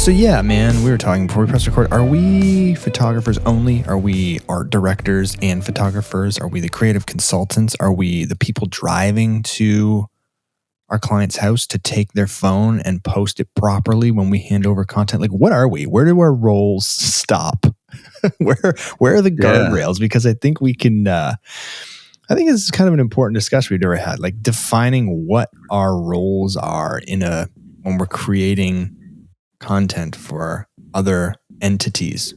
So yeah, man, we were talking before we press record. Are we photographers only? Are we art directors and photographers? Are we the creative consultants? Are we the people driving to our client's house to take their phone and post it properly when we hand over content? Like, what are we? Where do our roles stop? where are the guardrails? Because I think we can. I think this is kind of an important discussion we've never had, like defining what our roles are when we're creating content for other entities.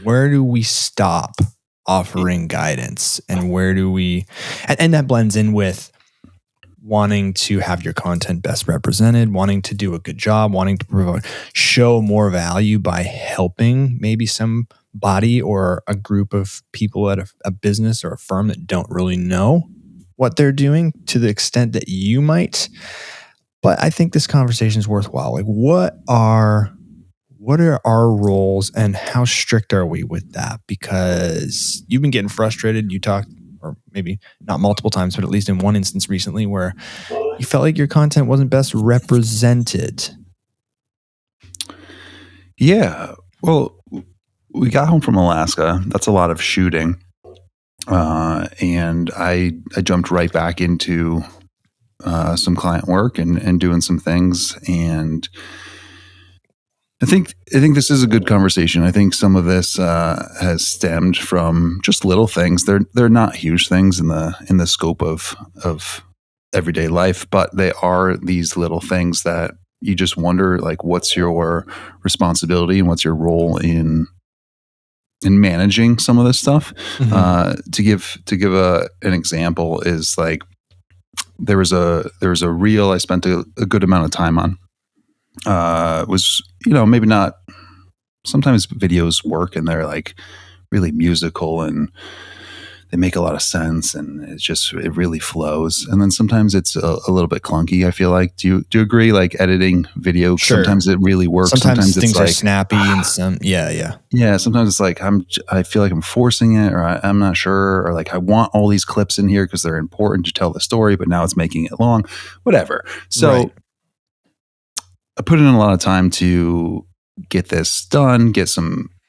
Where do we stop offering guidance, and where do we, and that blends in with wanting to have your content best represented, wanting to do a good job, wanting to show more value by helping maybe somebody or a group of people at a business or a firm that don't really know what they're doing to the extent that you might. But I think this conversation is worthwhile. Like, what are our roles and how strict are we with that? Because you've been getting frustrated. You talked, or maybe not multiple times, but at least in one instance recently where you felt like your content wasn't best represented. Yeah. Well, we got home from Alaska. That's a lot of shooting. And I jumped right back into some client work and doing some things. And I think this is a good conversation. I think some of this has stemmed from just little things. They're not huge things in the scope of everyday life, but they are these little things that you just wonder, like, what's your responsibility and what's your role in managing some of this stuff. Mm-hmm. To give an example is, like, there was a reel I spent a good amount of time on. Was, maybe not, sometimes videos work and they're like really musical and they make a lot of sense and it really flows. And then sometimes it's a little bit clunky, I feel like. Do you agree? Like, editing video, sure. Sometimes it really works. Sometimes things are snappy and some, yeah. Yeah. Sometimes it's like, I feel like I'm forcing it, or I'm not sure, or like I want all these clips in here because they're important to tell the story, but now it's making it long, whatever. So right. I put in a lot of time to get this done,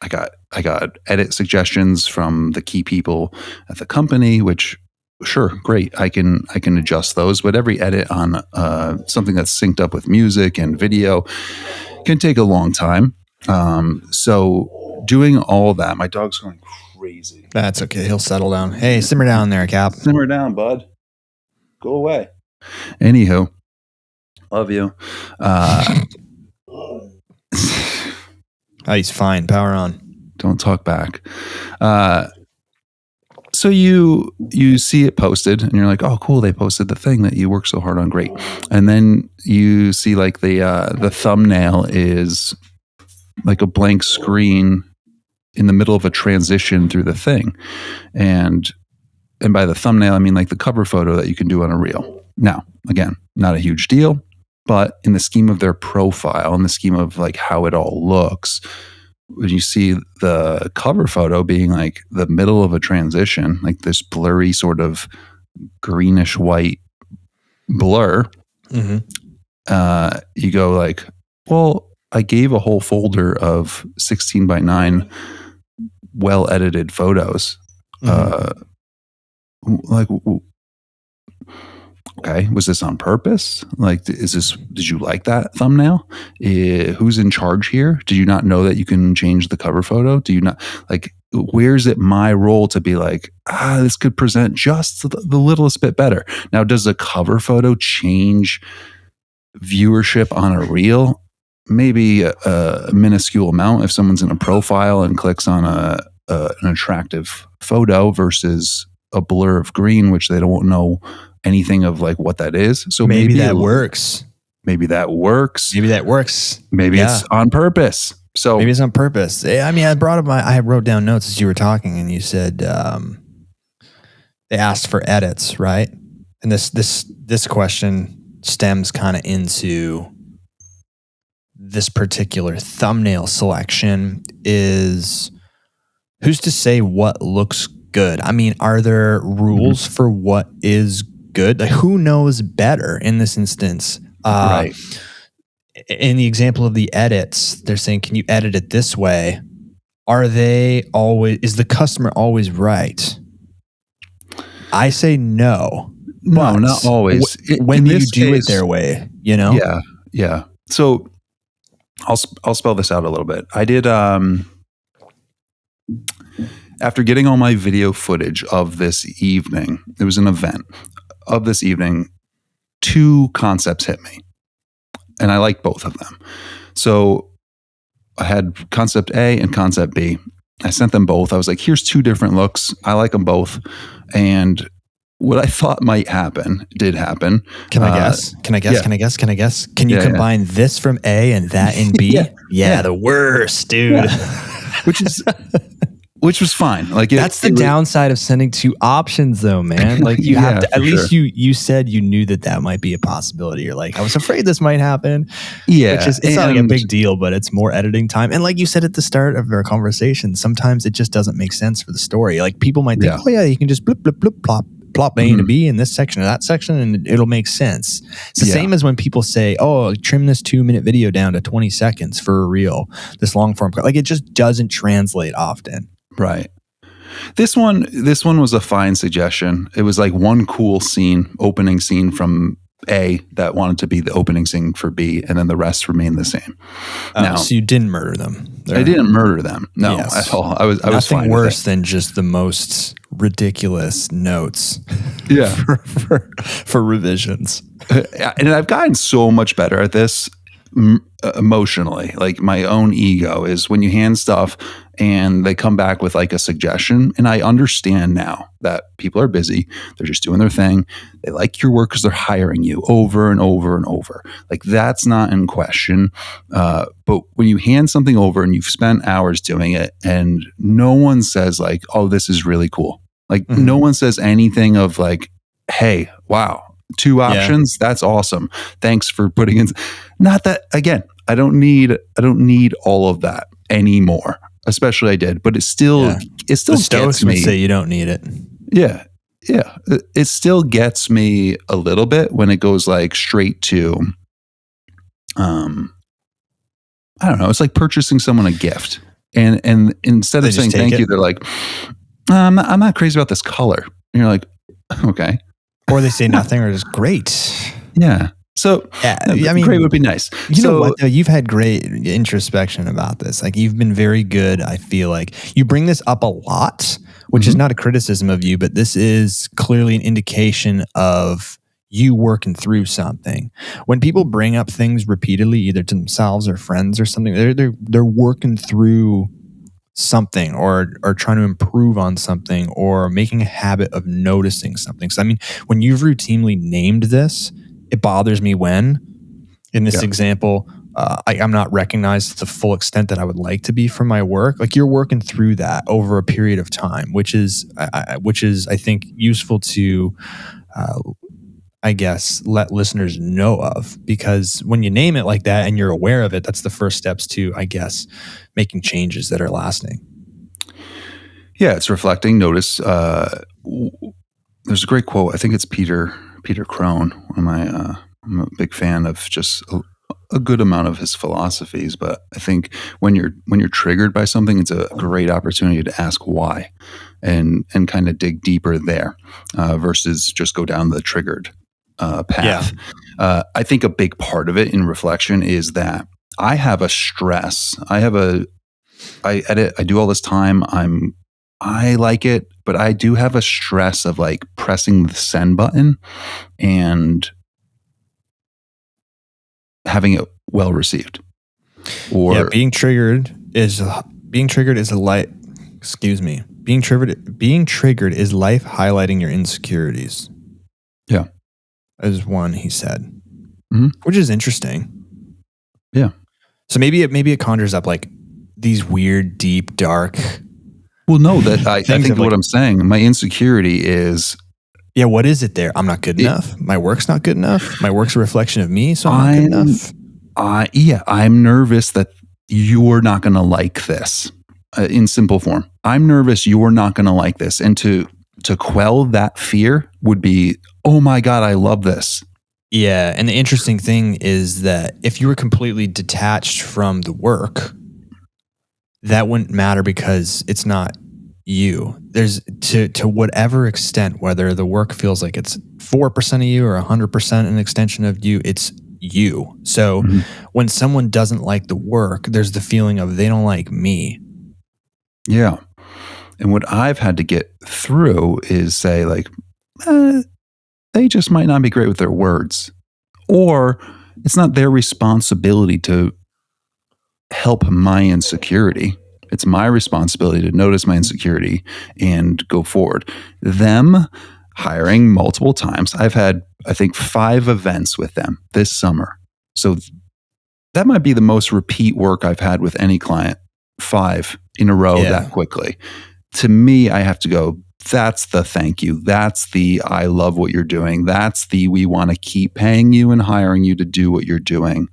I got edit suggestions from the key people at the company, which, sure, great. I can adjust those, but every edit on something that's synced up with music and video can take a long time. So doing all that, my dog's going crazy. That's okay. He'll settle down. Hey, simmer down there, Cap. Simmer down, bud. Go away. Anywho, love you. He's fine. Power on. Don't talk back. So you see it posted and you're like, oh, cool. They posted the thing that you worked so hard on. Great. And then you see, like, the thumbnail is like a blank screen in the middle of a transition through the thing. And by the thumbnail, I mean like the cover photo that you can do on a reel. Now, again, not a huge deal, but in the scheme of their profile, in the scheme of like how it all looks, when you see the cover photo being like the middle of a transition, like this blurry sort of greenish white blur, mm-hmm. You go like, well, I gave a whole folder of 16:9 well edited photos. Mm-hmm. Okay, was this on purpose? Like, did you like that thumbnail? Who's in charge here? Did you not know that you can change the cover photo? Do you not, like, where's it my role to be like, this could present just the littlest bit better? Now, does a cover photo change viewership on a reel? Maybe a minuscule amount if someone's in a profile and clicks on an attractive photo versus a blur of green, which they don't know anything of like what that is. So maybe that works. Maybe that works. Maybe yeah. It's on purpose. So maybe it's on purpose. I mean, I wrote down notes as you were talking, and you said they asked for edits, right? And this question stems kind of into this particular thumbnail selection. Is who's to say what looks good? I mean, are there rules for what is good? Like, who knows better in this instance? Right. in the example of the edits, they're saying, can you edit it this way? Is the customer always right? I say no. No, But not always. when In do you this do it case, their way? You know? yeah, yeah. So I'll spell this out a little bit. I did after getting all my video footage of this evening. It was an event of this evening. 2 concepts hit me, and I liked both of them. So I had concept A and concept B. I sent them both. I was like, here's 2 different looks. I like them both. And what I thought might happen did happen. Can I guess? Can I guess? Yeah. Can I guess? Can I guess? Can you Yeah, combine this from A and that in B? Yeah. The worst, dude. Which was fine. Like that's the downside of sending 2 options, though, man. Like you have to. At least you said you knew that might be a possibility. You're like, I was afraid this might happen. Yeah, which is it's not like a big deal, but it's more editing time. And like you said at the start of our conversation, sometimes it just doesn't make sense for the story. Like people might think, oh yeah, you can just blip blip blip plop A to B in this section or that section, and it'll make sense. It's the same as when people say, oh, trim this 2-minute video down to 20 seconds for a reel, this long form. Like it just doesn't translate often. Right. This one was a fine suggestion. It was like one cool opening scene from A that wanted to be the opening scene for B, and then the rest remained the same. Now, so you didn't murder them. I didn't murder them. No, at all. I was nothing worse than just the most ridiculous notes. Yeah. for revisions. And I've gotten so much better at this emotionally. Like my own ego is when you hand stuff and they come back with like a suggestion, and I understand now that people are busy, they're just doing their thing, they like your work because they're hiring you over and over and over. Like that's not in question, but when you hand something over and you've spent hours doing it and no one says like, oh, this is really cool, like no one says anything of like, hey, wow, 2 options, that's awesome, thanks for putting in. Not that, again, I don't need all of that anymore. Especially I did, but it still the Stoics gets me. Would say you don't need it. Yeah. It still gets me a little bit when it goes like straight to, I don't know. It's like purchasing someone a gift, and instead of saying thank you, they're like, I'm not crazy about this color. And you're like, okay. Or they say nothing, or just great. Yeah. So I mean, great would be nice. You know what, though? You've had great introspection about this. Like you've been very good. I feel like you bring this up a lot, which is not a criticism of you, but this is clearly an indication of you working through something. When people bring up things repeatedly, either to themselves or friends or something, they're working through something or trying to improve on something or making a habit of noticing something. So I mean, when you've routinely named this, it bothers me when, in this example, I'm not recognized to the full extent that I would like to be for my work. Like you're working through that over a period of time, which is I think useful to, I guess, let listeners know of, because when you name it like that and you're aware of it, that's the first steps to, I guess, making changes that are lasting. Yeah, it's reflecting. Notice. There's a great quote. I think it's Peter Crone. I'm a big fan of just a good amount of his philosophies, but I think when you're triggered by something, it's a great opportunity to ask why, and kind of dig deeper there, versus just go down the triggered path. Yeah. I think a big part of it in reflection is that I have a stress. I edit. I do all this time. I like it, but I do have a stress of like pressing the send button and having it well received. Or being triggered is life highlighting your insecurities. Yeah. As one, he said, which is interesting. Yeah. So maybe it conjures up like these weird, deep, dark. Well, no, that I think like, what I'm saying, my insecurity is. Yeah, what is it there? I'm not good enough. My work's not good enough. My work's a reflection of me, so I'm not good enough. I'm nervous that you're not going to like this. In simple form, I'm nervous you're not going to like this, and to quell that fear would be, oh my God, I love this. Yeah. And the interesting thing is that if you were completely detached from the work, that wouldn't matter because it's not you. There's to whatever extent, whether the work feels like it's 4% of you or 100% an extension of you, it's you. So Mhm. when someone doesn't like the work, there's the feeling of they don't like me. Yeah. And what I've had to get through is say, like, they just might not be great with their words, or it's not their responsibility to help my insecurity. It's my responsibility to notice my insecurity and go forward. Them hiring multiple times. I've had, I think, 5 events with them this summer. So that might be the most repeat work I've had with any client, 5 in a row Yeah. that quickly. To me, I have to go, that's the thank you. That's the I love what you're doing. That's the we want to keep paying you and hiring you to do what you're doing.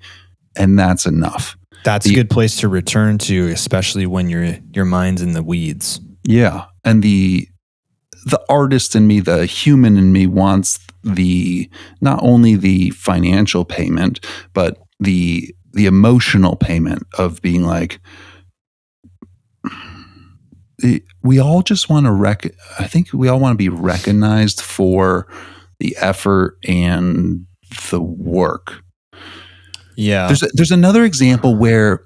And that's enough. That's a good place to return to, especially when your mind's in the weeds. Yeah. And the artist in me, the human in me wants the not only the financial payment, but the emotional payment of being like, we all just want to I think we all want to be recognized for the effort and the work. Yeah. There's another example where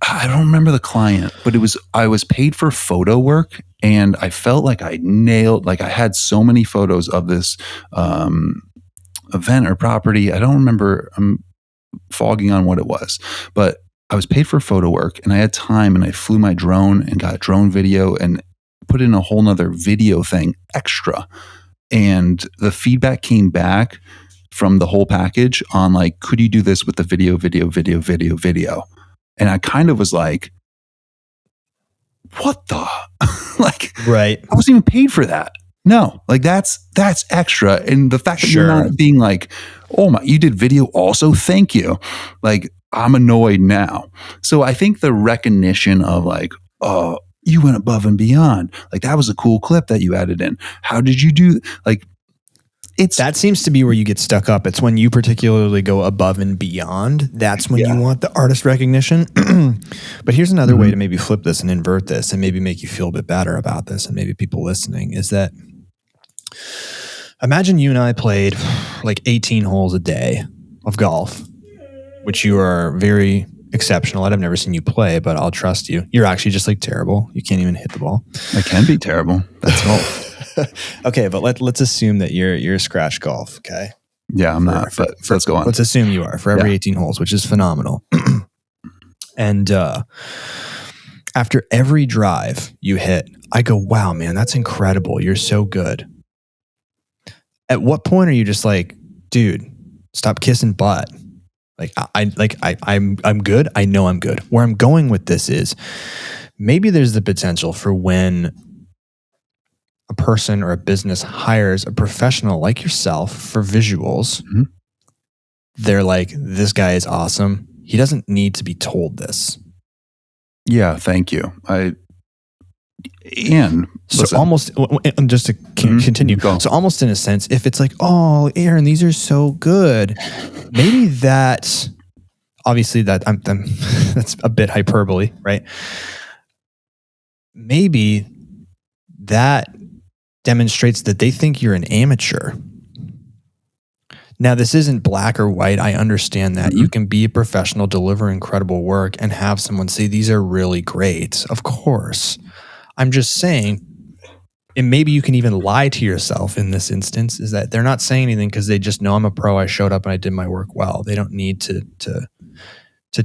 I don't remember the client, but I was paid for photo work, and I felt like I nailed, like I had so many photos of this event or property. I don't remember. I'm fogging on what it was, but I was paid for photo work, and I had time, and I flew my drone and got drone video and put in a whole nother video thing extra. And the feedback came back from the whole package on like, could you do this with the video? And I kind of was like, what the like, Right. I wasn't even paid for that. No, like that's extra. And the fact that you're not being like, oh my, you did video also, thank you. Like, I'm annoyed now. So I think the recognition of like, oh, you went above and beyond. Like, that was a cool clip that you added in. How did you do? Like, that seems to be where you get stuck up. It's when you particularly go above and beyond. That's when you want the artist recognition. But here's another way to maybe flip this and invert this and maybe make you feel a bit better about this, and maybe people listening, is that imagine you and I played like 18 holes a day of golf, which you are very exceptional at. I've never seen you play, but I'll trust you. You're actually just like terrible. You can't even hit the ball. I can be terrible. That's golf. Okay, but let's assume that you're scratch golf. Okay. Yeah, I'm not. But let's go on. Let's assume you are for every 18 holes, which is phenomenal. And after every drive you hit, I go, "Wow, man, that's incredible. You're so good." At what point are you just like, "Dude, stop kissing butt"? Like I'm good. I know I'm good. Where I'm going with this is maybe there's the potential for when a person or a business hires a professional like yourself for visuals, they're like, this guy is awesome. He doesn't need to be told this. Yeah, thank you. So almost, just to continue, so almost in a sense, if it's like, oh, Aaron, these are so good, maybe that, obviously that that's a bit hyperbole, right? Maybe that demonstrates that they think you're an amateur. Now, this isn't black or white. I understand that. You can be a professional, deliver incredible work, and have someone say, these are really great. Of course. I'm just saying, and maybe you can even lie to yourself in this instance, is that they're not saying anything because they just know I'm a pro. I showed up and I did my work well. They don't need to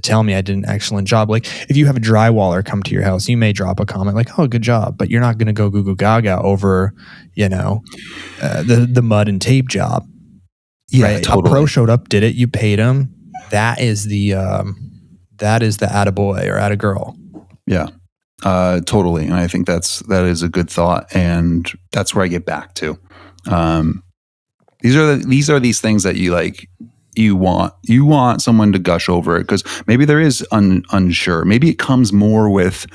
tell me I did an excellent job. Like if you have a drywaller come to your house, you may drop a comment like, oh, good job. But you're not going to go goo goo gaga over, the mud and tape job. Yeah, right? totally. A pro showed up, did it, you paid him. That is the attaboy or attagirl. Yeah, totally. And I think that is a good thought. And that's where I get back to. These are these things that you like. You want someone to gush over it because maybe there is unsure. Maybe it comes more with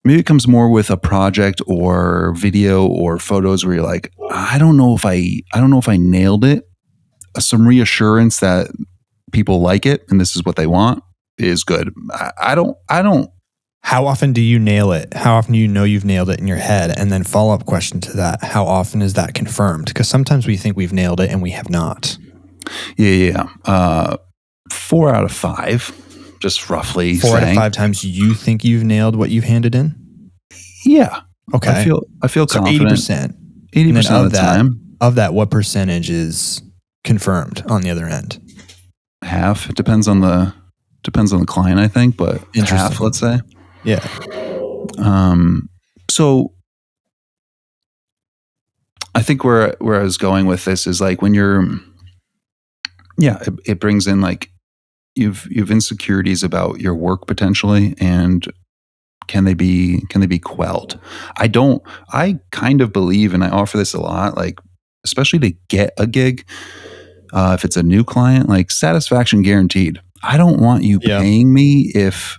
a project or video or photos where you're like, I don't know if I nailed it. some reassurance that people like it and this is what they want is good. I don't. How often do you nail it? How often do you know you've nailed it in your head? And then follow-up question to that, how often is that confirmed? Because sometimes we think we've nailed it and we have not. Yeah. 4 out of 5, just roughly. 4 out of 5 times you think you've nailed what you've handed in? Yeah. Okay. I feel so confident. 80%. 80% of the time. Of that, what percentage is confirmed on the other end? Half. It depends on the client, I think, but half, let's say. Yeah. So I think where I was going with this is like when you're, it brings in like you've insecurities about your work potentially, and can they be quelled? I kind of believe, and I offer this a lot, like especially to get a gig, if it's a new client, like satisfaction guaranteed. I don't want you paying me if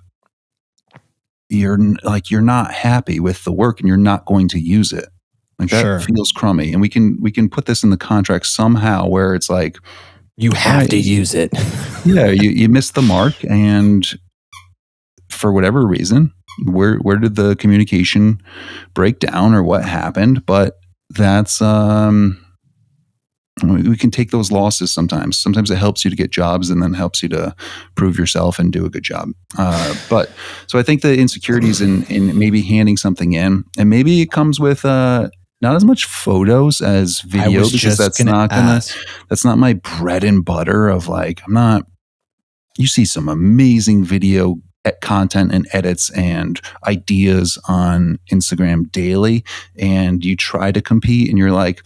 you're not happy with the work and you're not going to use it. Like that feels crummy. And we can put this in the contract somehow where it's like you have to use it. Yeah, you missed the mark, and for whatever reason, where did the communication break down or what happened? But that's we can take those losses sometimes. Sometimes it helps you to get jobs and then helps you to prove yourself and do a good job. But so I think the insecurities in maybe handing something in, and maybe it comes with not as much photos as video, because that's not my bread and butter of like, you see some amazing video content and edits and ideas on Instagram daily, and you try to compete and you're like,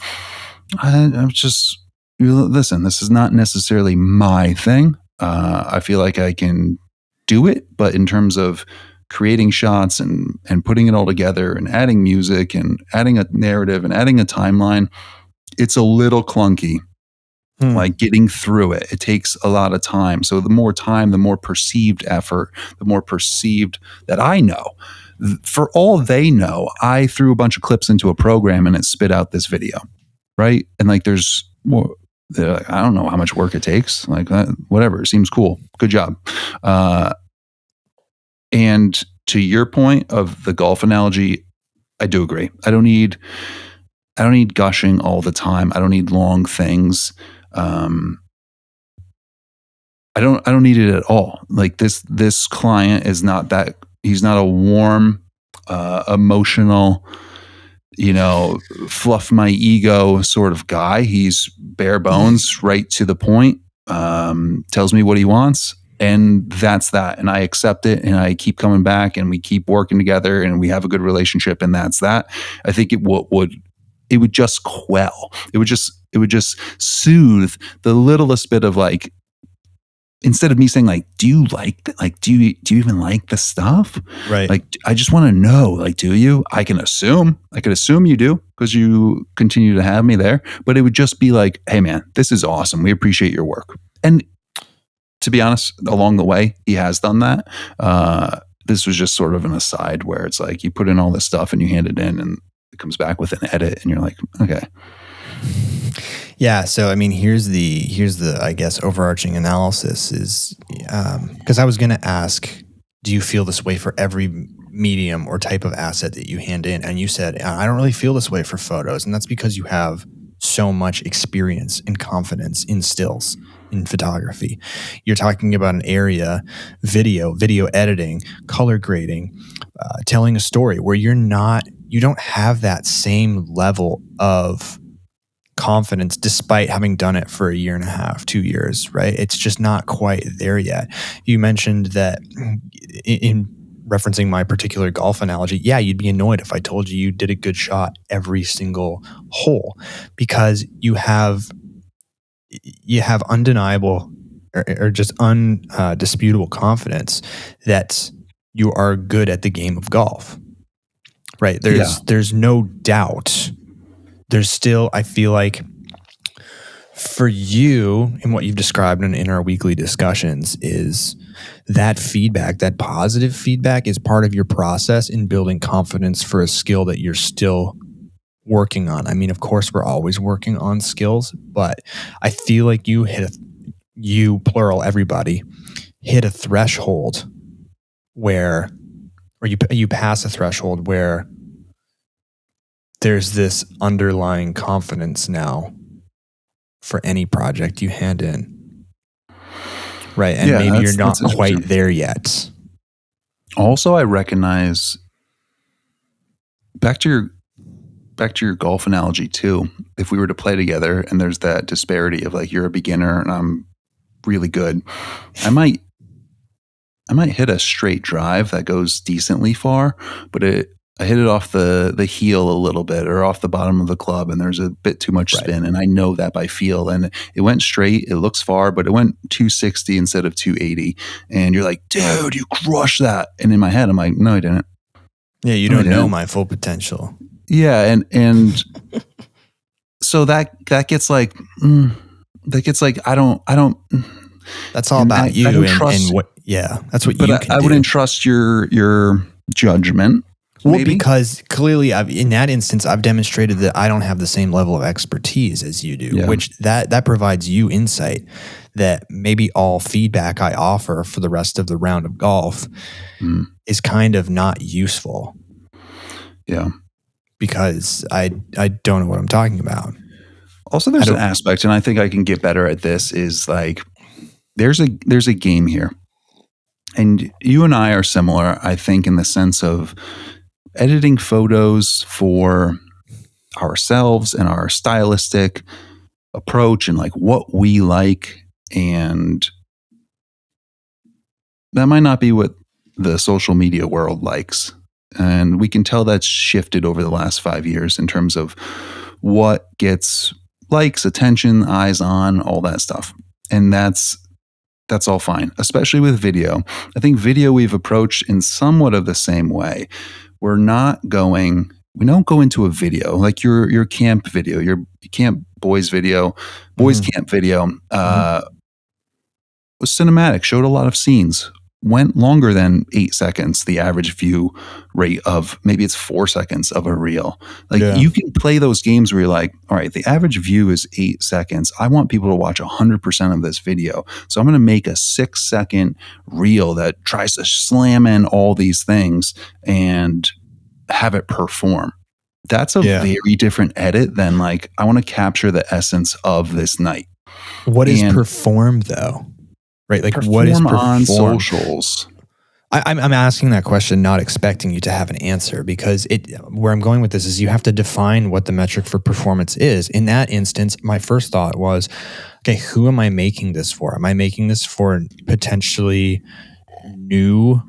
listen, this is not necessarily my thing. I feel like I can do it, but in terms of creating shots and putting it all together and adding music and adding a narrative and adding a timeline, it's a little clunky. Like getting through it. It takes a lot of time. So the more time, the more perceived effort, the more perceived that I know. For all they know, I threw a bunch of clips into a program and it spit out this video. Right. And like there's more, I don't know how much work it takes. Like whatever. It seems cool. Good job. And to your point of the golf analogy, I do agree. I don't need gushing all the time. I don't need long things. I don't need it at all. Like this client is not that, he's not a warm, emotional, fluff my ego sort of guy. He's bare bones, right to the point, tells me what he wants, and that's that. And I accept it, and I keep coming back, and we keep working together, and we have a good relationship, and that's that. I think it would just quell. It would just soothe the littlest bit of like, instead of me saying like, do you like that? Like, do you even like the stuff? Right. Like, I just want to know, like, do you? I could assume you do because you continue to have me there, but it would just be like, hey man, this is awesome. We appreciate your work. And to be honest, along the way, he has done that. This was just sort of an aside where it's like, you put in all this stuff and you hand it in and it comes back with an edit and you're like, okay. Yeah. So, I mean, here's the, I guess, overarching analysis is, because I was going to ask, do you feel this way for every medium or type of asset that you hand in? And you said, I don't really feel this way for photos. And that's because you have so much experience and confidence in stills, in photography. You're talking about an area, video editing, color grading, telling a story where you don't have that same level of confidence despite having done it for a year and a half, 2 years, right? It's just not quite there yet. You mentioned that in referencing my particular golf analogy, yeah, you'd be annoyed if I told you did a good shot every single hole, because you have undeniable or just undisputable confidence that you are good at the game of golf, right? There's no doubt. There's still, I feel like, for you and what you've described in our weekly discussions is that feedback, that positive feedback is part of your process in building confidence for a skill that you're still working on? I mean, of course, we're always working on skills, but I feel like you plural everybody hit a threshold where, or you pass a threshold where there's this underlying confidence now for any project you hand in. Right. And Yeah, maybe you're not that's quite interesting. there yet. Also, I recognize back to your golf analogy too. If we were to play together and there's that disparity of like you're a beginner and I'm really good, I might hit a straight drive that goes decently far, but I hit it off the heel a little bit or off the bottom of the club, and there's a bit too much spin, and I know that by feel. And it went straight, it looks far, but it went 260 instead of 280. And you're like, dude, you crushed that. And in my head, I'm like, no, I didn't. Yeah, you No, I don't know didn't. my full potential. Yeah, and so that gets like I don't. That's all And about I you don't and trust. what. Yeah, that's what But you can I do. wouldn't trust your judgment. Well, Maybe. because clearly, in that instance, I've demonstrated that I don't have the same level of expertise as you do, Yeah. which that provides you insight that maybe all feedback I offer for the rest of the round of golf is kind of not useful. Yeah. Because I don't know what I'm talking about. Also, there's an aspect, and I think I can get better at this, is like there's a game here. And you and I are similar, I think, in the sense of editing photos for ourselves and our stylistic approach and like what we like. And that might not be what the social media world likes. And we can tell that's shifted over the last 5 years in terms of what gets likes, attention, eyes on, all that stuff. And that's all fine, especially with video. I think video we've approached in somewhat of the same way. We don't go into a video like your camp video, your camp boys video, boys camp video was cinematic, showed a lot of scenes, went longer than 8 seconds, the average view rate of maybe it's 4 seconds of a reel. Like you can play those games where you're like, all right, the average view is 8 seconds. I want people to watch 100% of this video. So I'm going to make a 6-second reel that tries to slam in all these things and have it perform. That's a very different edit than like, I want to capture the essence of this night. What is perform though? Right? Like what is perform on socials? I'm asking that question, not expecting you to have an answer, because where I'm going with this is you have to define what the metric for performance is. In that instance, my first thought was, okay, who am I making this for? Am I making this for potentially new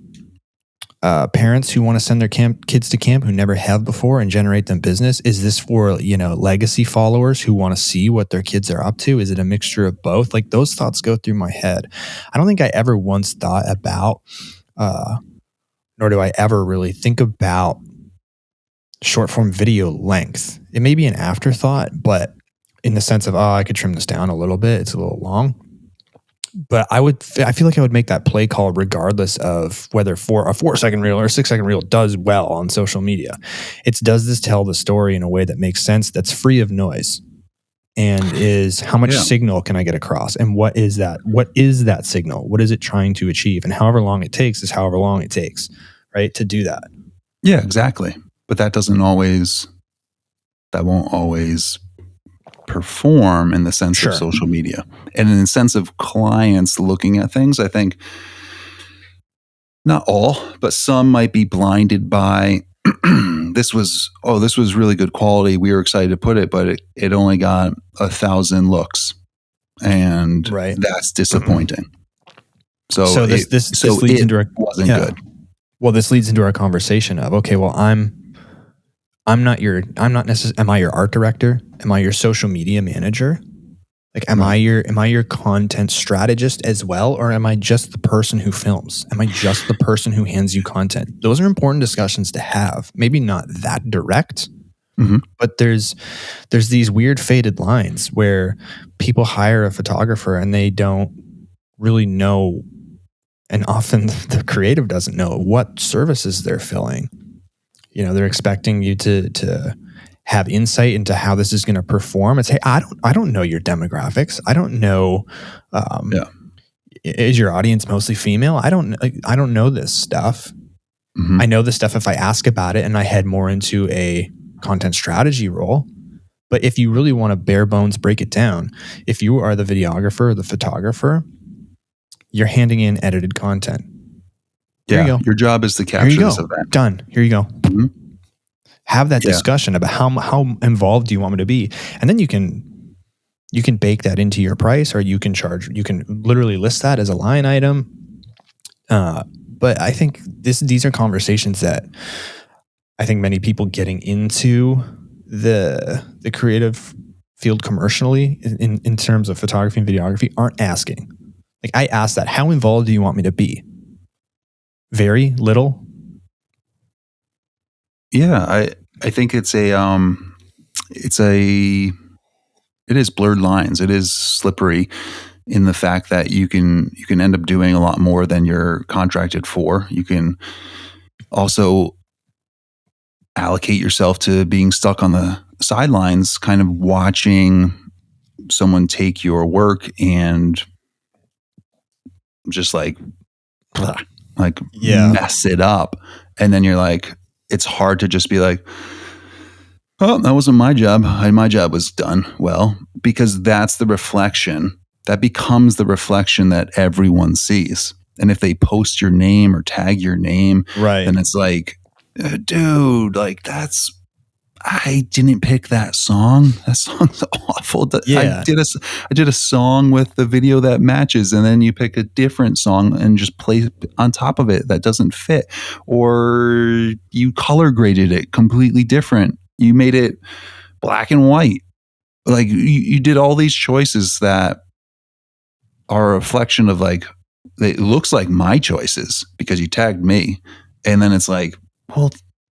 parents who want to send their kids to camp who never have before and generate them business? Is this for, legacy followers who want to see what their kids are up to? Is it a mixture of both? Like those thoughts go through my head. I don't think I ever once thought about, nor do I ever really think about short form video length. It may be an afterthought, but in the sense of, I could trim this down a little bit. It's a little long. But I feel like I would make that play call regardless of whether a 4-second reel or a 6-second reel does well on social media. It's, does this tell the story in a way that makes sense, that's free of noise? And is how much signal can I get across? And what is that? What is that signal? What is it trying to achieve? And however long it takes is however long it takes, right? To do that. Yeah, exactly. But that won't always perform in the sense of social media. And in the sense of clients looking at things, I think not all, but some might be blinded by this was really good quality. We were excited to put it, but it only got 1,000 looks. And that's disappointing. So this leads into our wasn't good. Well, this leads into our conversation of, okay, well, am I your art director? Am I your social media manager? Like, am I your content strategist as well? Or am I just the person who films? Am I just the person who hands you content? Those are important discussions to have. Maybe not that direct, but there's these weird faded lines where people hire a photographer and they don't really know, and often the creative doesn't know what services they're filling. They're expecting you to have insight into how this is going to perform. It's, hey, I don't know your demographics. I don't know. Yeah. Is your audience mostly female? I don't know this stuff. Mm-hmm. I know this stuff if I ask about it and I head more into a content strategy role. But if you really want to bare bones break it down, if you are the videographer or the photographer, you're handing in edited content. Here you go. Your job is to Here you capture go. this event. Done. Here you go. Mm-hmm. Have that discussion about how involved do you want me to be, and then you can bake that into your price, or you can literally list that as a line item. But I think these are conversations that I think many people getting into the creative field commercially in terms of photography and videography aren't asking. Like, I asked that, how involved do you want me to be? Very little. Yeah, I think it is blurred lines. It is slippery in the fact that you can end up doing a lot more than you're contracted for. You can also allocate yourself to being stuck on the sidelines, kind of watching someone take your work and just like mess it up. And then you're like, it's hard to just be like, oh, that wasn't my job. My job was done well, because that's the reflection. That becomes the reflection that everyone sees. And if they post your name or tag your name, right, then it's like, dude, like I didn't pick that song. That song's awful. Yeah. I did a song with the video that matches, and then you pick a different song and just play on top of it that doesn't fit, or you color graded it completely different. You made it black and white. Like you did all these choices that are a reflection of like, it looks like my choices because you tagged me. And then it's like, well,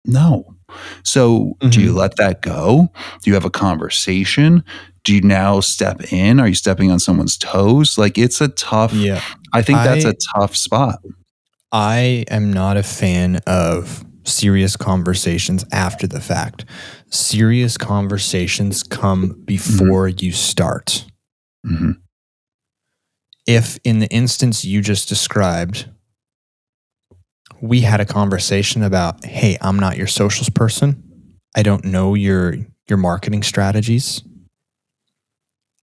no. So do you let that go? Do you have a conversation? Do you now step in? Are you stepping on someone's toes? Like, it's a tough, I think that's a tough spot. I am not a fan of serious conversations after the fact. Serious conversations come before you start. Mm-hmm. If in the instance you just described, we had a conversation about, hey, I'm not your socials person. I don't know your marketing strategies.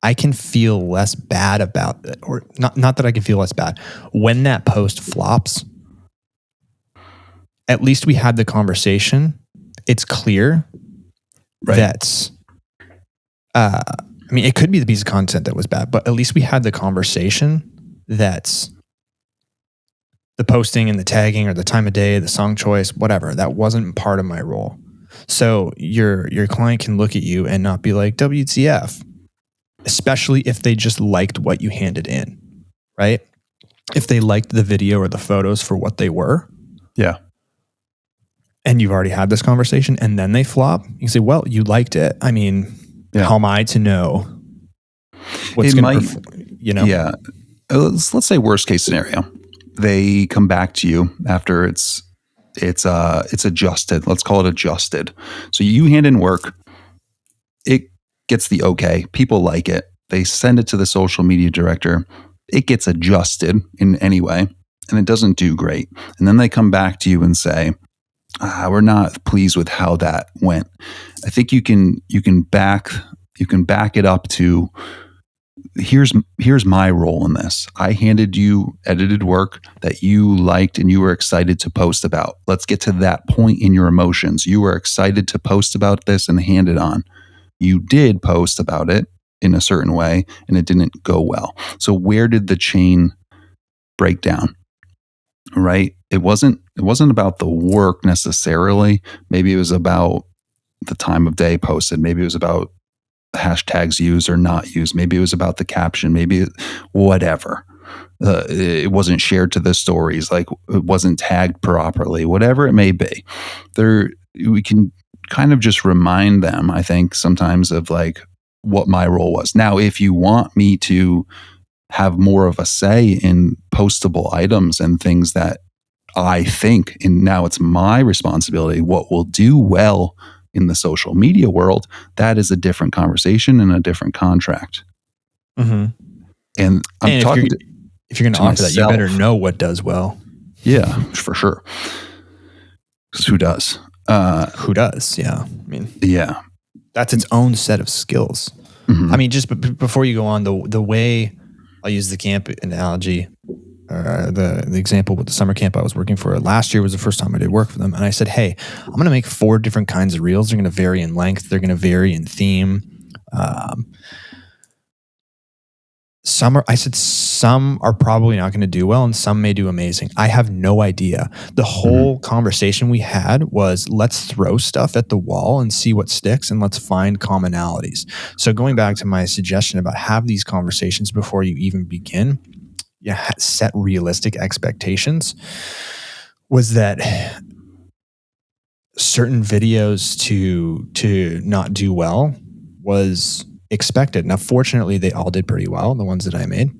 I can feel less bad about it, or not that I can feel less bad. When that post flops, at least we had the conversation. It's clear that, I mean, it could be the piece of content that was bad, but at least we had the conversation that the posting and the tagging or the time of day, the song choice, whatever, that wasn't part of my role. So your client can look at you and not be like, WTF, especially if they just liked what you handed in, right? If they liked the video or the photos for what they were. Yeah. And you've already had this conversation and then they flop, you can say, well, you liked it. I mean, how am I to know what's going to, Yeah. Let's say worst case scenario. They come back to you after it's adjusted. Let's call it adjusted. So you hand in work. It gets the okay. People like it. They send it to the social media director. It gets adjusted in any way, and it doesn't do great. And then they come back to you and say, we're not pleased with how that went. I think you can back it up to, here's my role in this. I handed you edited work that you liked and you were excited to post about. Let's get to that point in your emotions. You were excited to post about this and hand it on. You did post about it in a certain way and it didn't go well. So where did the chain break down? Right? It wasn't about the work necessarily. Maybe it was about the time of day posted. Maybe it was about hashtags used or not used. Maybe it was about the caption. Maybe whatever. It wasn't shared to the stories. Like, it wasn't tagged properly. Whatever it may be, we can kind of just remind them, I think, sometimes of like what my role was. Now, if you want me to have more of a say in postable items and things that I think, and now it's my responsibility, what will do well In the social media world, that is a different conversation and a different contract. Mm-hmm. And I'm talking if you're going to offer myself. that, you better know what does well. Yeah, for sure. Who does? Who does? Yeah. I mean, yeah, that's its own set of skills. Mhm. I mean, just before you go on, the way I'll use the camp analogy, the example with the summer camp I was working for last year was the first time I did work for them. And I said, hey, I'm going to make 4 different kinds of reels. They're going to vary in length. They're going to vary in theme. Some are probably not going to do well and some may do amazing. I have no idea. The whole conversation we had was let's throw stuff at the wall and see what sticks and let's find commonalities. So going back to my suggestion about have these conversations before you even begin, set realistic expectations, was that certain videos to not do well was expected. Now, fortunately, they all did pretty well, the ones that I made.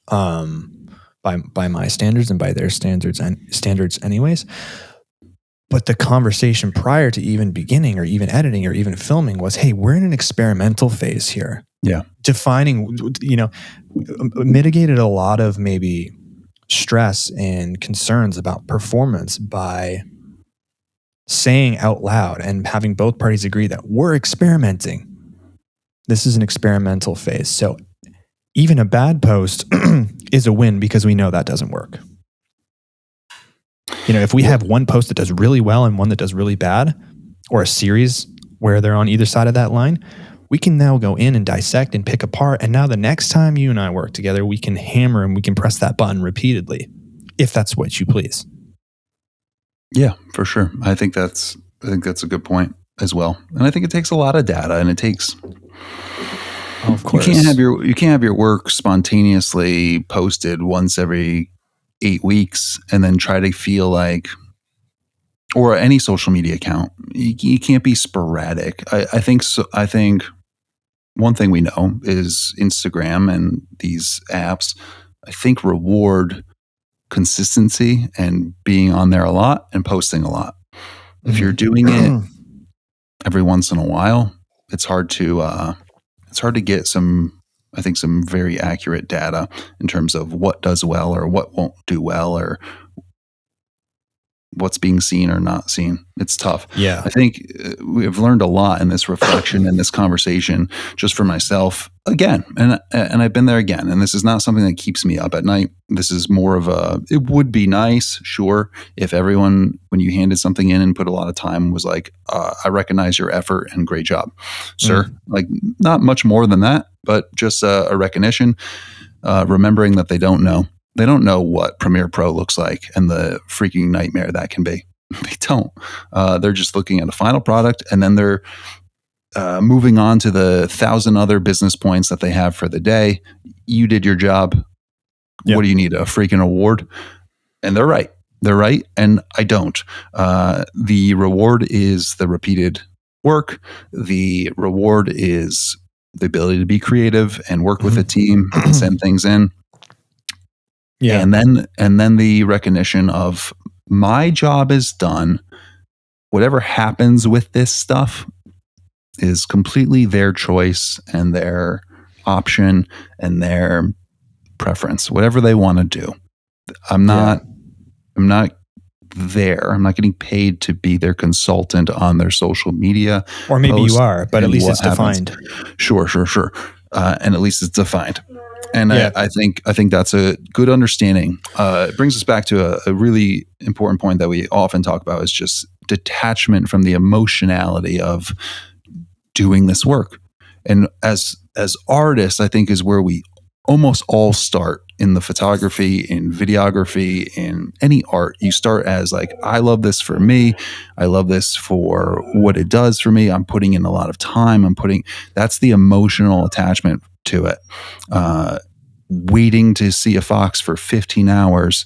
By my standards and by their standards anyways. But the conversation prior to even beginning or even editing or even filming was, hey, we're in an experimental phase here. Yeah. Defining, mitigated a lot of maybe stress and concerns about performance by saying out loud and having both parties agree that we're experimenting. This is an experimental phase. So even a bad post is a win because we know that doesn't work. If we have one post that does really well and one that does really bad, or a series where they're on either side of that line, we can now go in and dissect and pick apart. And now the next time you and I work together, we can hammer and we can press that button repeatedly, if that's what you please. Yeah, for sure. I think that's a good point as well. And I think it takes a lot of data, and it takes. Oh, of course. You can't have your work spontaneously posted once every 8 weeks and then try to feel like, or any social media account, you can't be sporadic. I think so. I think one thing we know is Instagram and these apps, I think, reward consistency and being on there a lot and posting a lot. If you're doing it every once in a while, it's hard to get some very accurate data in terms of what does well or what won't do well or what's being seen or not seen. It's tough. Yeah. I think we've learned a lot in this reflection and this conversation just for myself again. And I've been there again. And this is not something that keeps me up at night. This is more of it would be nice, sure, if everyone, when you handed something in and put a lot of time, was like, I recognize your effort and great job, sir. Like, not much more than that, but just a recognition, remembering that they don't know. They don't know what Premiere Pro looks like and the freaking nightmare that can be. They don't. They're just looking at a final product, and then they're moving on to the 1,000 other business points that they have for the day. You did your job. Yep. What do you need? A freaking award? And they're right. They're right. And I don't. The reward is the repeated work. The reward is the ability to be creative and work with a team and send things in. Yeah. And then the recognition of my job is done. Whatever happens with this stuff is completely their choice and their option and their preference, whatever they want to do. I'm not there. I'm not getting paid to be their consultant on their social media. Or maybe you are, but at least it's defined. Sure. And at least it's defined. And yeah. I think that's a good understanding. It brings us back to a really important point that we often talk about, is just detachment from the emotionality of doing this work. And as artists, I think is where we almost all start in the photography, in videography, in any art. You start as like, I love this for me. I love this for what it does for me. I'm putting in a lot of time. That's the emotional attachment to it. Waiting to see a fox for 15 hours.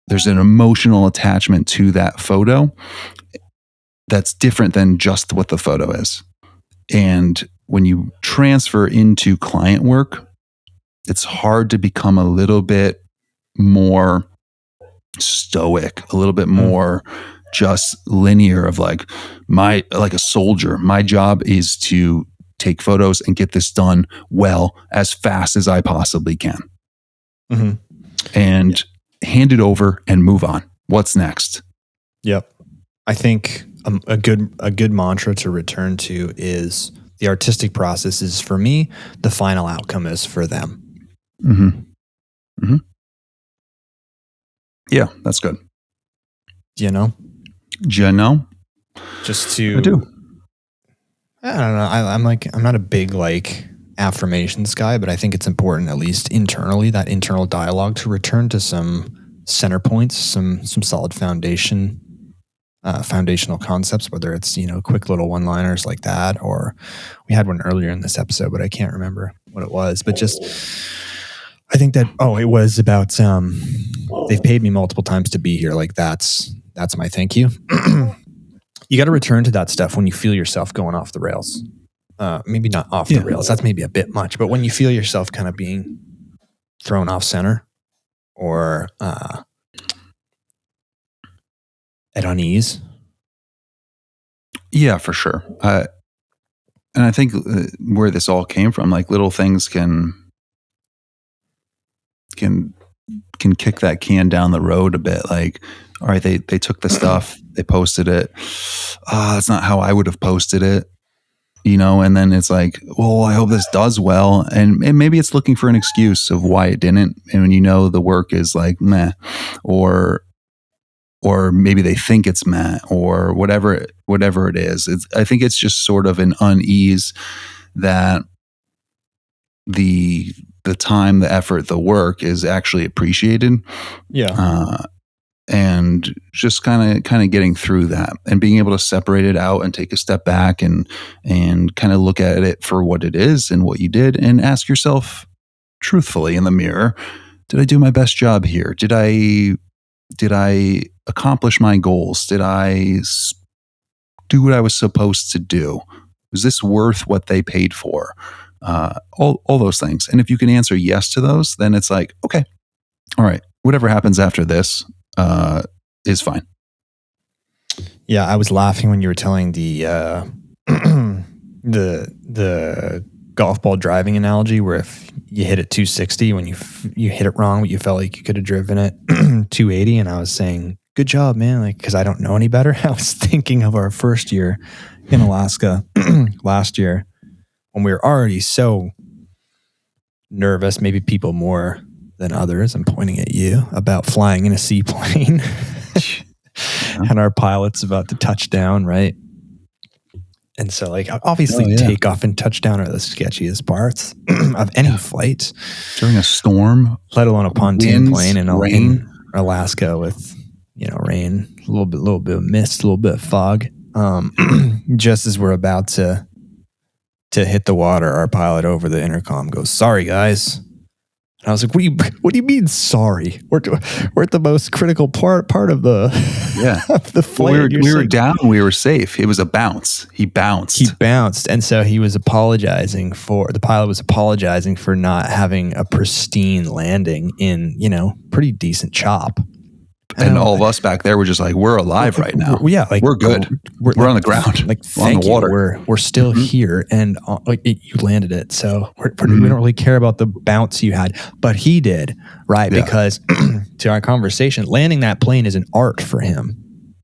There's an emotional attachment to that photo that's different than just what the photo is. And when you transfer into client work, it's hard to become a little bit more stoic, a little bit more just linear of like a soldier. My job is to take photos and get this done well as fast as I possibly can. Mm-hmm. And hand it over and move on. What's next? Yep. I think a good mantra to return to is the artistic process is for me, the final outcome is for them. Mm-hmm. Mm-hmm. Yeah, that's good. Do you know? Just to, I do. I don't know. I'm not a big affirmations guy, but I think it's important, at least internally, that internal dialogue to return to some center points, some solid foundational concepts, whether it's, quick little one-liners like that, or we had one earlier in this episode, but I can't remember what it was, but just, I think that, it was about, they've paid me multiple times to be here. Like that's my thank you. You got to return to that stuff when you feel yourself going off the rails. Maybe not off the rails. That's maybe a bit much, but when you feel yourself kind of being thrown off center or at unease. Yeah, for sure. And I think where this all came from, like little things can kick that can down the road a bit. Like, all right, they took the stuff, they posted it. That's not how I would have posted it, and then it's like, well, I hope this does well. And maybe it's looking for an excuse of why it didn't. And when the work is like meh, or maybe they think it's meh, or whatever it is. I think it's just sort of an unease that the time, the effort, the work is actually appreciated. Yeah. And just kind of getting through that and being able to separate it out and take a step back and kind of look at it for what it is and what you did, and ask yourself truthfully in the mirror, did I do my best job here? Did I accomplish my goals? Did I do what I was supposed to do? Was this worth what they paid for? All those things. And if you can answer yes to those, then it's like, okay, all right, whatever happens after this is fine. Yeah, I was laughing when you were telling the the golf ball driving analogy, where if you hit it 260 when you hit it wrong, but you felt like you could have driven it 280, and I was saying, good job, man, because I don't know any better. I was thinking of our first year in Alaska last year, when we were already so nervous, maybe people more than others, I'm pointing at you, about flying in a seaplane. And our pilot's about to touch down, right? And so, obviously, takeoff and touchdown are the sketchiest parts of any flight. During a storm, let alone a pontoon plane in rain. Alaska with, rain, a little bit of mist, a little bit of fog. Just as we're about to hit the water, our pilot over the intercom goes, "Sorry, guys." And I was like, what do you mean, sorry? We're at the most critical part of the of the flight. Well, we were down. We were safe. It was a bounce. He bounced. And so the pilot was apologizing for not having a pristine landing in, pretty decent chop. And all of us back there were just like, we're alive right now. We're good. We're on the ground. We're on the water. We're still here, and you landed it. So we don't really care about the bounce you had, but he did, right? Yeah. Because to our conversation, landing that plane is an art for him.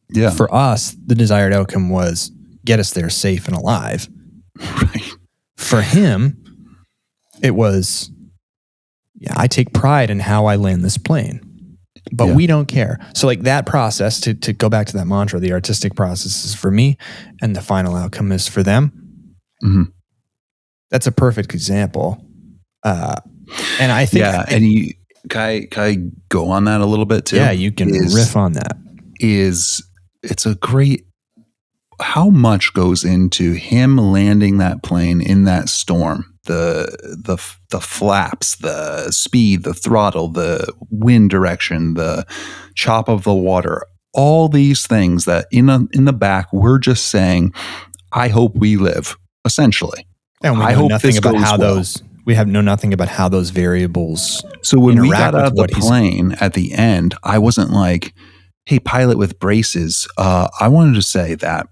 Yeah. For us, the desired outcome was get us there safe and alive. Right. For him, it was, I take pride in how I land this plane. But we don't care. So that process, to go back to that mantra, the artistic process is for me and the final outcome is for them. Mm-hmm. That's a perfect example. And I think... Yeah, and can I go on that a little bit too? Yeah, you can riff on that. It's a great... How much goes into him landing that plane in that storm? The flaps, the speed, the throttle, the wind direction, the chop of the water, all these things that in the back, we're just saying, I hope we live, essentially. And we know nothing about how we know nothing about how those variables. So when we got out of the plane at the end, I wasn't like, hey, pilot with braces, I wanted to say that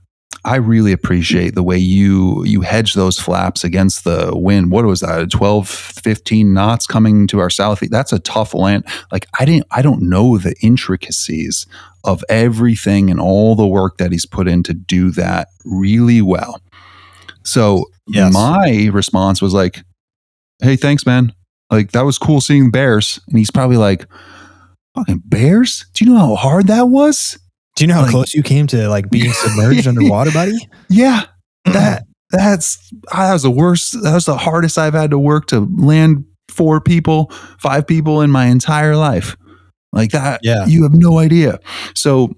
I really appreciate the way you hedge those flaps against the wind. What was that? 12, 15 knots coming to our south. That's a tough land. Like I don't know the intricacies of everything and all the work that he's put in to do that really well. So Yes. my response was like, hey, thanks, man. Like that was cool seeing bears. And he's probably like, fucking bears? Do you know how hard that was? Do you know how Like, close you came to like being submerged underwater, buddy? Yeah, that was the worst. That was the hardest I've had to work to land 5 people in my entire life. Like that, Yeah. you have no idea. So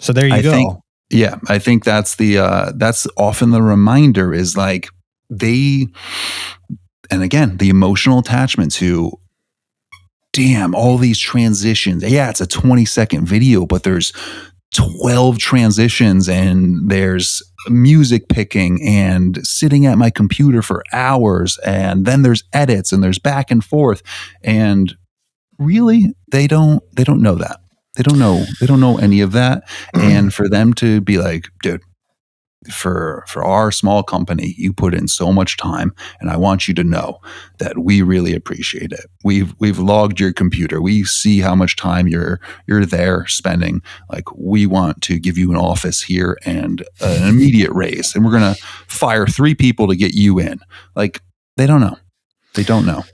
there you I think, go. I think that's that's often the reminder is like and again, the emotional attachment to, damn, all these transitions. Yeah, it's a 20-second video, but there's 12 transitions and there's music picking and sitting at my computer for hours. And then there's edits and there's back and forth. And really, they don't know that. They don't know any of that. And for them to be like, dude, for our small company, you put in so much time, and I want you to know that we really appreciate it. We've logged your computer. We see how much time you're there spending. Like, we want to give you an office here and an immediate raise, and we're gonna fire 3 people to get you in. Like, they don't know. They don't know.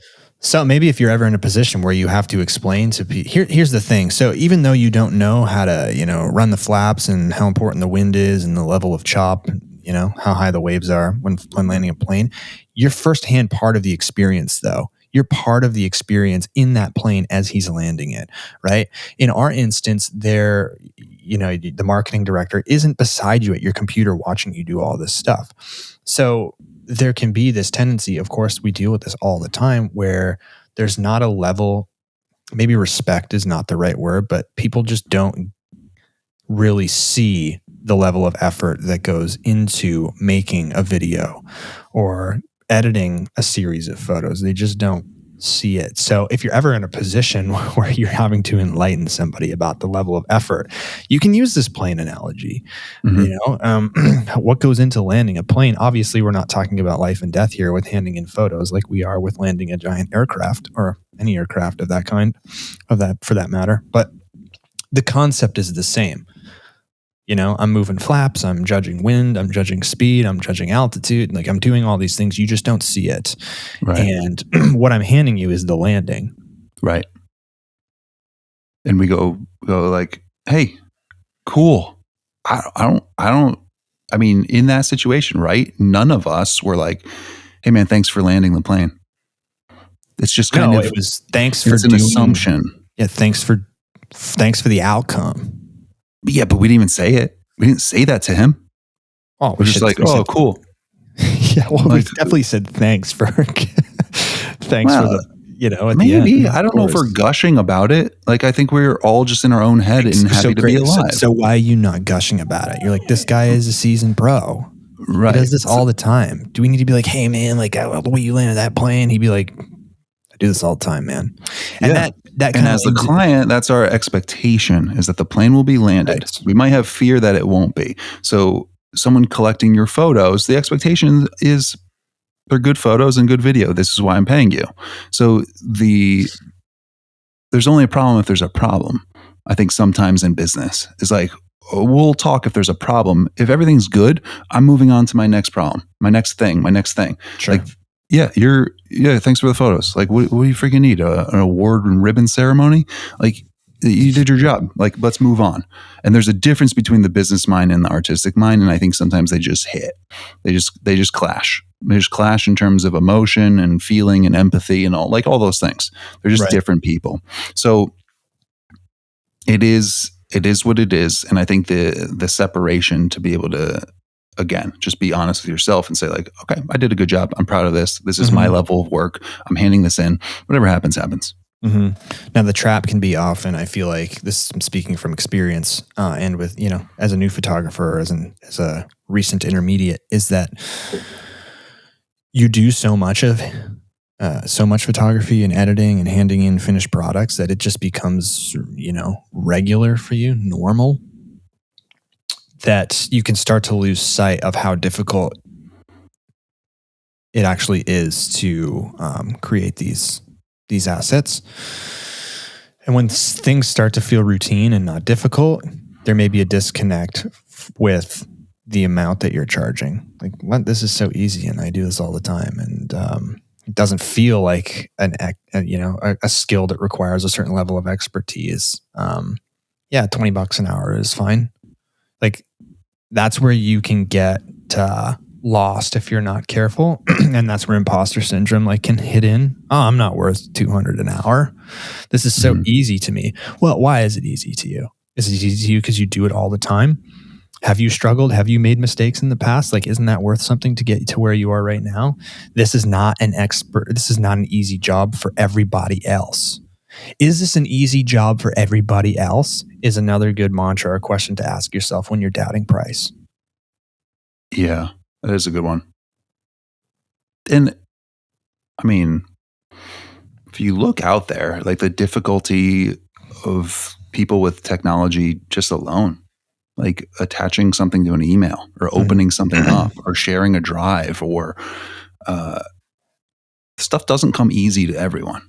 So maybe if you're ever in a position where you have to explain to people, here's the thing. So even though you don't know how to, run the flaps and how important the wind is and the level of chop, how high the waves are when landing a plane, you're firsthand part of the experience though. You're part of the experience in that plane as he's landing it, right? In our instance, the marketing director isn't beside you at your computer watching you do all this stuff. So there can be this tendency, of course, we deal with this all the time, where there's not a level, maybe respect is not the right word, but people just don't really see the level of effort that goes into making a video or editing a series of photos. They just don't see it. So if you're ever in a position where you're having to enlighten somebody about the level of effort, you can use this plane analogy. What goes into landing a plane? Obviously, we're not talking about life and death here with handing in photos like we are with landing a giant aircraft or any aircraft of that kind, for that matter. But the concept is the same. I'm moving flaps, I'm judging wind, I'm judging speed, I'm judging altitude. Like, I'm doing all these things. You just don't see it. Right. And what I'm handing you is the landing. Right. And we go like, hey, cool. I mean, in that situation, right? None of us were like, hey man, thanks for landing the plane. It's just kind of, it was thanks for it's an assumption. Yeah. Thanks for the outcome. Yeah, but we didn't even say it. We didn't say that to him. Oh, we're just like, oh, cool. Yeah, well, we definitely said thanks for for the, at maybe, the end. I don't know if we're gushing about it. Like, I think we're all just in our own head and happy to be alive. So why are you not gushing about it? You're like, this guy is a seasoned pro. Right. He does this all the time. Do we need to be like, hey man, like the way you landed that plane? He'd be like, I do this all the time, man. And that and as the client, that's our expectation, is that the plane will be landed. Right. We might have fear that it won't be. So someone collecting your photos, the expectation is they're good photos and good video. This is why I'm paying you. So there's only a problem if there's a problem. I think sometimes in business is like, we'll talk if there's a problem. If everything's good, I'm moving on to my next problem, my next thing. Sure. Like, thanks for the photos. Like, what do you freaking need? An award and ribbon ceremony? Like, you did your job. Like, let's move on. And there's a difference between the business mind and the artistic mind. And I think sometimes they just hit. They just clash. They just clash in terms of emotion and feeling and empathy and all those things. They're just different people. So it is what it is. And I think the separation to be able to, again, just be honest with yourself and say like, okay, I did a good job. I'm proud of this. This is my level of work. I'm handing this in. Whatever happens, happens. Mm-hmm. Now the trap can be often, I feel like this, I'm speaking from experience, and with, as a new photographer, as a recent intermediate, is that you do so much of so much photography and editing and handing in finished products that it just becomes, regular for you, normal, that you can start to lose sight of how difficult it actually is to create these assets. And when things start to feel routine and not difficult, there may be a disconnect with the amount that you're charging. Like, what? This is so easy, and I do this all the time, and it doesn't feel like a skill that requires a certain level of expertise. $20 an hour is fine. Like, that's where you can get lost if you're not careful. And that's where imposter syndrome can hit in. Oh, I'm not worth $200 an hour. This is so easy to me. Well, why is it easy to you? Is it easy to you because you do it all the time? Have you struggled? Have you made mistakes in the past? Isn't that worth something to get to where you are right now? This is not an easy job for everybody else. Is this an easy job for everybody else? Is another good mantra or question to ask yourself when you're doubting price. Yeah, that is a good one. And I mean, if you look out there, the difficulty of people with technology just alone, attaching something to an email or opening something up or sharing a drive or stuff doesn't come easy to everyone.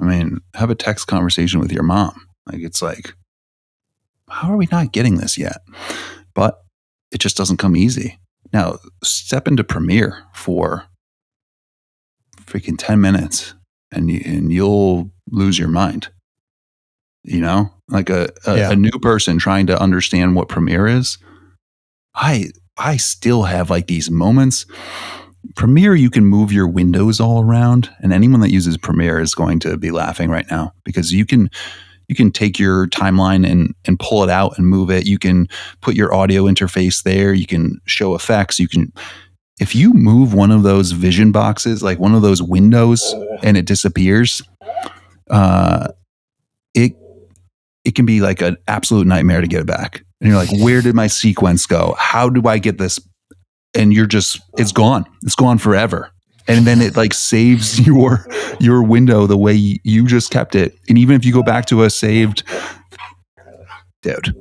I mean, have a text conversation with your mom. How are we not getting this yet? But it just doesn't come easy. Now, step into Premiere for freaking 10 minutes and you'll lose your mind. A new person trying to understand what Premiere is. I still have these moments. Premiere, you can move your windows all around, and anyone that uses Premiere is going to be laughing right now because you can take your timeline and pull it out and move it. You can put your audio interface there. You can show effects. If you move one of those vision boxes, one of those windows, and it disappears, it can be an absolute nightmare to get it back. And you're where did my sequence go? How do I get this? And it's gone. It's gone forever. And then it saves your window the way you just kept it. And even if you go back to a saved, dude,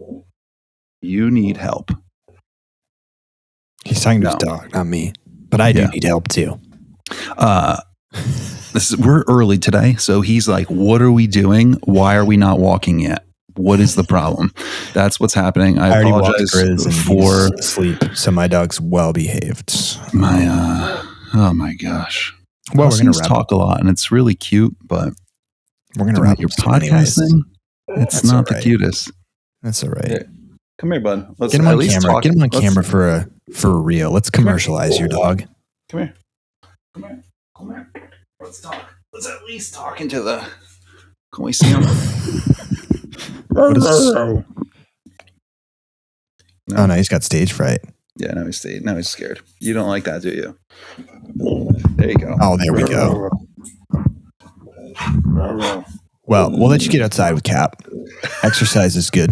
you need help. He's talking to his dog, not me. But I do need help too. We're early today, so he's what are we doing? Why are we not walking yet? What is the problem? That's what's happening. I apologize for he's asleep. So my dog's well behaved. Oh my gosh. Well, we're going to talk a lot, and it's really cute, but we're going to wrap your podcast thing. It's not the cutest. That's all right. Yeah. Come here, bud. Let's get him on camera. Get him on camera for real. Let's commercialize your dog. Come here. Let's talk. Let's at least talk into the. Can we see him? Oh no, he's got stage fright. Yeah, now he's scared. You don't like that, do you? There you go. Oh, there we go. Well, we'll let you get outside with Cap. Exercise is good.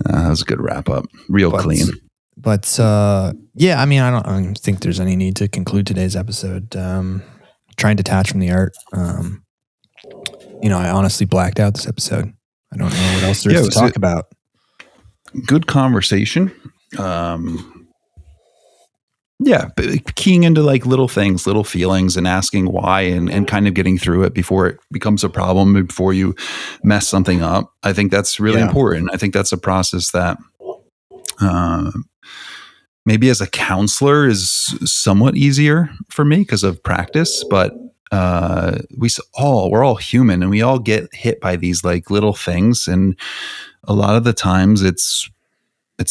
That was a good wrap up. Real clean. But I don't think there's any need to conclude today's episode. Try and detach from the art. I honestly blacked out this episode. I don't know what else there is to talk about. Good conversation. Keying into little things, little feelings, and asking why, and kind of getting through it before it becomes a problem, before you mess something up. I think that's really important. I think that's a process that maybe as a counselor is somewhat easier for me because of practice, but we're all human, and we all get hit by these little things, and a lot of the times it's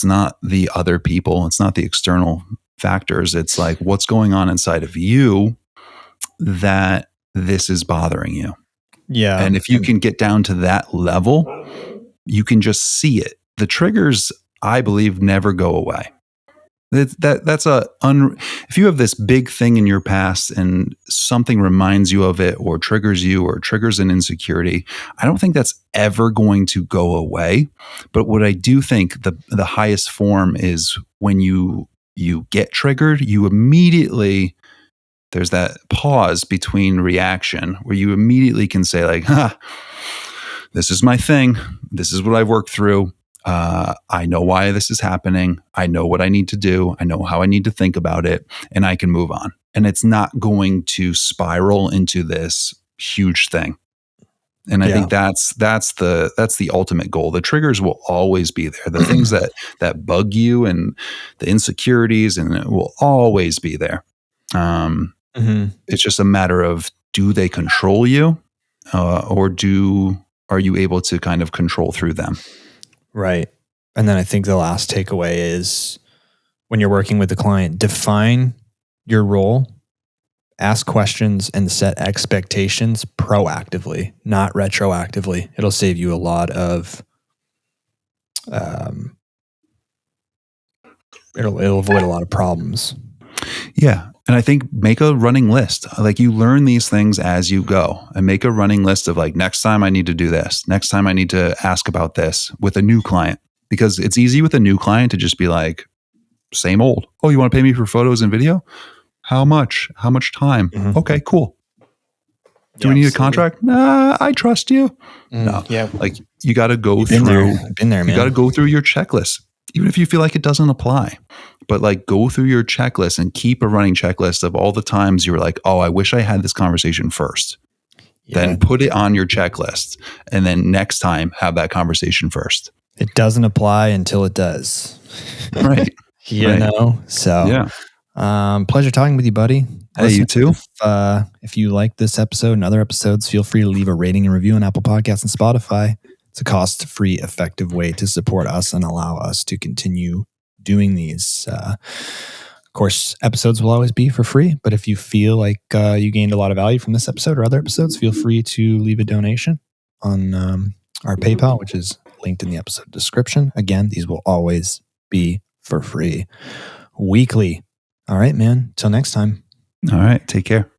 not the other people, it's not the external factors, it's what's going on inside of you that this is bothering you. Yeah. And if you can get down to that level, you can just see it. The triggers, I believe, never go away. If you have this big thing in your past and something reminds you of it or triggers you or triggers an insecurity, I don't think that's ever going to go away. But what I do think the highest form is when you get triggered, you immediately There's that pause between reaction where you immediately can say like, this is my thing. This is what I've worked through. I know why this is happening. I know what I need to do. I know how I need to think about it, and I can move on. And it's not going to spiral into this huge thing. And I think that's the ultimate goal. The triggers will always be there. The things that bug you and the insecurities, and it will always be there. It's just a matter of, do they control you, or are you able to kind of control through them? Right. And then I think the last takeaway is, when you're working with the client, define your role, ask questions, and set expectations proactively, not retroactively. It'll save you a lot of, it'll avoid a lot of problems. Yeah. And I think make a running list. Like, you learn these things as you go, and make a running list of like, next time I need to do this. Next time I need to ask about this with a new client, because it's easy with a new client to just be like, same old. Oh, you want to pay me for photos and video? How much? How much time? Mm-hmm. Okay, cool. Do we need a contract? Nah, I trust you. No. Yeah. Like, you got to go through. Been there, man. You got to go through your checklist, even if you feel like it doesn't apply. But like, go through your checklist and keep a running checklist of all the times you were like, oh, I wish I had this conversation first. Yeah. Then put it on your checklist, and then next time have that conversation first. It doesn't apply until it does. Right. You know? So, yeah. Pleasure talking with you, buddy. Hey, you too. If you like this episode and other episodes, feel free to leave a rating and review on Apple Podcasts and Spotify. It's a cost-free, effective way to support us and allow us to continue doing these. Of course, episodes will always be for free, but if you feel like you gained a lot of value from this episode or other episodes, feel free to leave a donation on our PayPal, which is linked in the episode description. Again, these will always be for free. Weekly. All right, man. Till next time. All right. Take care.